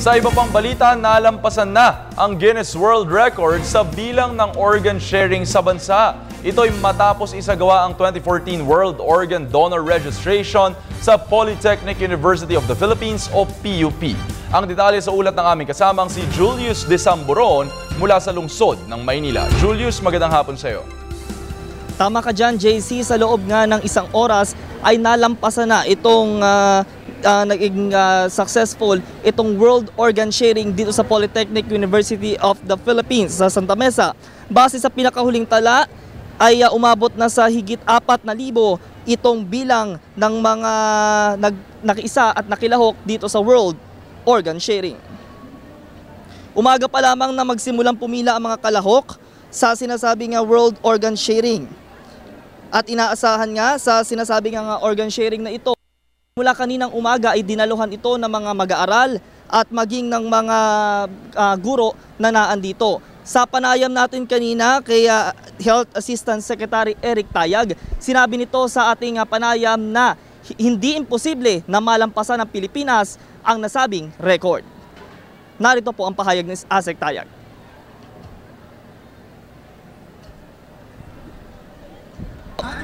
Sa iba pang balita, nalampasan na ang Guinness World Record sa bilang ng organ sharing sa bansa. Ito'y matapos isagawa ang 2014 World Organ Donor Registration sa Polytechnic University of the Philippines o PUP. Ang detalye sa ulat ng aming kasamang si Julius Desamburon mula sa lungsod ng Maynila. Julius, magandang hapon sa iyo. Tama ka dyan, JC. Sa loob nga ng isang oras ay nalampasan na itong naging successful itong World Organ Sharing dito sa Polytechnic University of the Philippines sa Santa Mesa. Base sa pinakahuling tala ay umabot na sa higit 4,000 itong bilang ng mga nakiisa at nakilahok dito sa World Organ Sharing. Umaga pa lamang na magsimulang pumila ang mga kalahok sa sinasabing World Organ Sharing. At inaasahan nga sa sinasabing organ sharing na ito, mula kaninang umaga ay dinaluhan ito ng mga mag-aaral at maging ng mga guro na naandito. Sa panayam natin kanina kay Health Assistant Secretary Eric Tayag, sinabi nito sa ating panayam na hindi imposible na malampasan ng Pilipinas ang nasabing record. Narito po ang pahayag ni Asek Tayag.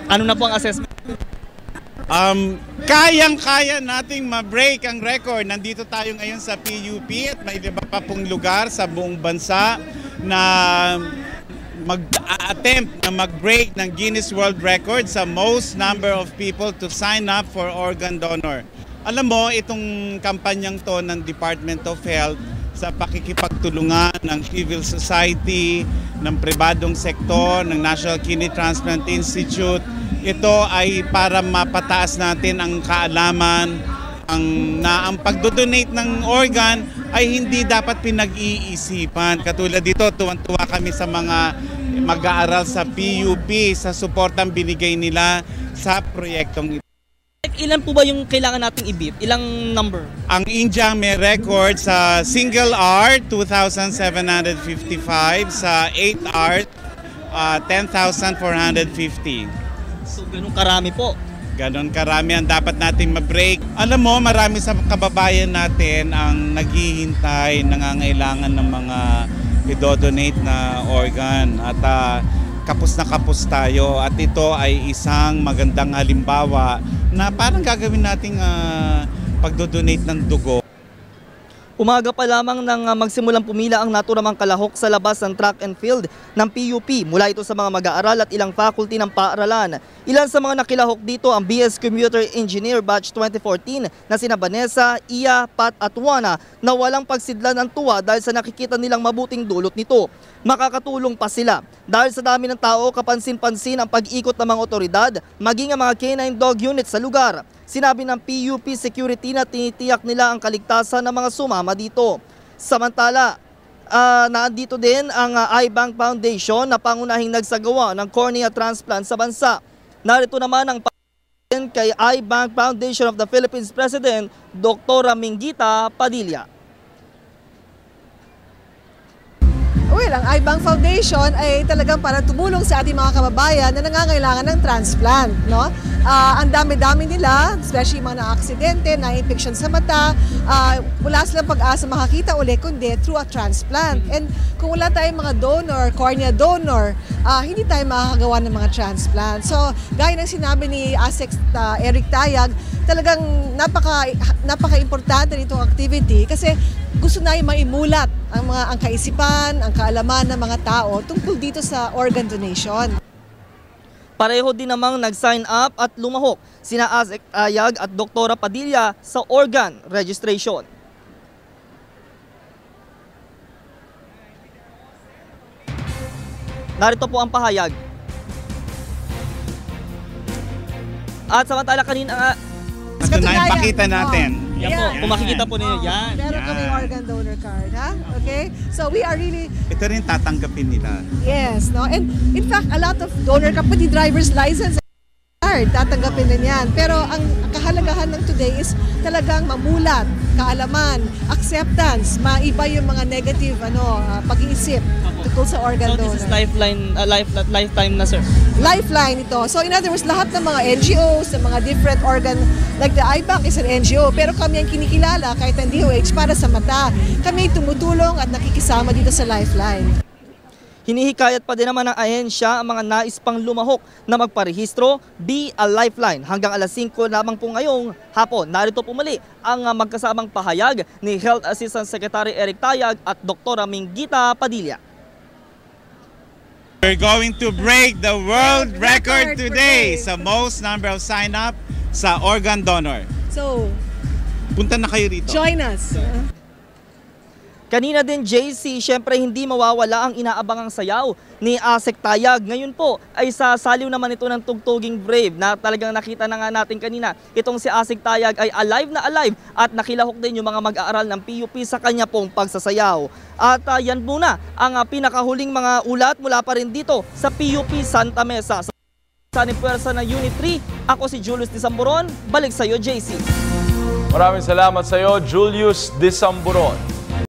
Ano na po ang assessment? Kayang-kaya nating ma-break ang record. Nandito tayo ngayon sa PUP at may iba pa pong lugar sa buong bansa na mag-attempt na mag-break ng Guinness World Record sa most number of people to sign up for organ donor. Alam mo, itong kampanyang to ng Department of Health sa pakikipagtulungan ng civil society, ng pribadong sektor, ng National Kidney Transplant Institute, ito ay para mapataas natin ang kaalaman na ang pagdodonate ng organ ay hindi dapat pinag-iisipan. Katulad dito, tuwan-tuwa kami sa mga mag-aaral sa PUP sa suportang binigay nila sa proyektong ito. Ilan po ba yung kailangan nating i-beat? Ilang number? Ang India may record sa single R, 2,755. Sa 8R, 10,450. So, ganun karami po. Ganon karami ang dapat nating ma-break. Alam mo, marami sa kababayan natin ang naghihintay, nangangailangan ng mga i-donate na organ. At kapos na kapos tayo. At ito ay isang magandang halimbawa na parang gagawin nating pagdodonate ng dugo. Umaga pa lamang nang magsimulang pumila ang naturamang kalahok sa labas ng track and field ng PUP mula ito sa mga mag-aaral at ilang faculty ng paaralan. Ilan sa mga nakilahok dito ang BS Computer Engineer Batch 2014 na sina Vanessa, Iya, Pat at Juana na walang pagsidlan ng tuwa dahil sa nakikita nilang mabuting dulot nito. Makakatulong pa sila. Dahil sa dami ng tao, kapansin-pansin ang pag-ikot ng mga otoridad, maging ang mga canine dog unit sa lugar. Sinabi ng PUP security na tinitiyak nila ang kaligtasan ng mga sumama dito. Samantala, naandito din ang iBank Foundation na pangunahing nagsagawa ng cornea transplant sa bansa. Narito naman ang pahayag kay iBank Foundation of the Philippines President, Dr. Minggita Padilla. Well, ang iBank Foundation ay talagang para tumulong sa ating mga kababayan na nangangailangan ng transplant, no? Ang dami-dami nila, especially mga na-aksidente, na-infection sa mata, wala silang pag-asa makakita uli kundi through a transplant. And kung wala tayong mga donor, cornea donor, hindi tayo makakagawa ng mga transplant. So, gaya ng sinabi ni Asek Eric Tayag, talagang napaka-importante nitong activity kasi gusto na maimulat ang kaisipan, ang kaalaman ng mga tao tungkol dito sa organ donation. Pareho din namang nag-sign up at lumahok sina Asek Tayag at Dr. Padilla sa organ registration. Narito po ang pahayag. At samantala kanina Ito na yung pakita natin. yan po, kung makikita po ninyo, yan. Meron kami organ donor card, ha? Okay? So we are really... Ito rin tatanggapin nila. Yes, no? And in fact, a lot of donor card, pati driver's license card. honored, tatanggapin din yan. Pero ang kahalagahan ng today is talagang mamulat, kaalaman, acceptance, maiba yung mga negative pag-iisip tungkol sa organ So donor. this is lifetime na, sir. Lifeline ito. So in other words, lahat ng mga NGOs, ng mga different organ, like the IBAC is an NGO, pero kami ang kinikilala kahit ang DOH para sa mata. Kami ay tumutulong at nakikisama dito sa Lifeline. Hinihikayat pa din naman ng ahensya ang mga nais pang lumahok na magparehistro, Be a Lifeline. Hanggang alas 5 lamang po ngayong hapon. Narito po muli ang magkasamang pahayag ni Health Assistant Secretary Eric Tayag at Dr. Minggita Padilla. We're going to break the world record today sa most number of sign-up sa organ donor. So, Punta na kayo rito. join us. Kanina din, JC, syempre hindi mawawala ang inaabangang sayaw ni Asek Tayag. Ngayon po ay sasaliw naman ito ng tugtuging Brave na talagang nakita na nga natin kanina. Itong si Asek Tayag ay alive na alive at nakilahok din yung mga mag-aaral ng PUP sa kanya pong pagsasayaw. At yan muna ang pinakahuling mga ulat mula pa rin dito sa PUP Santa Mesa. Sa Puwersa ng Unit 3, ako si Julius Disamburon. Balik sa iyo, JC. Maraming salamat sa iyo, Julius Disamburon.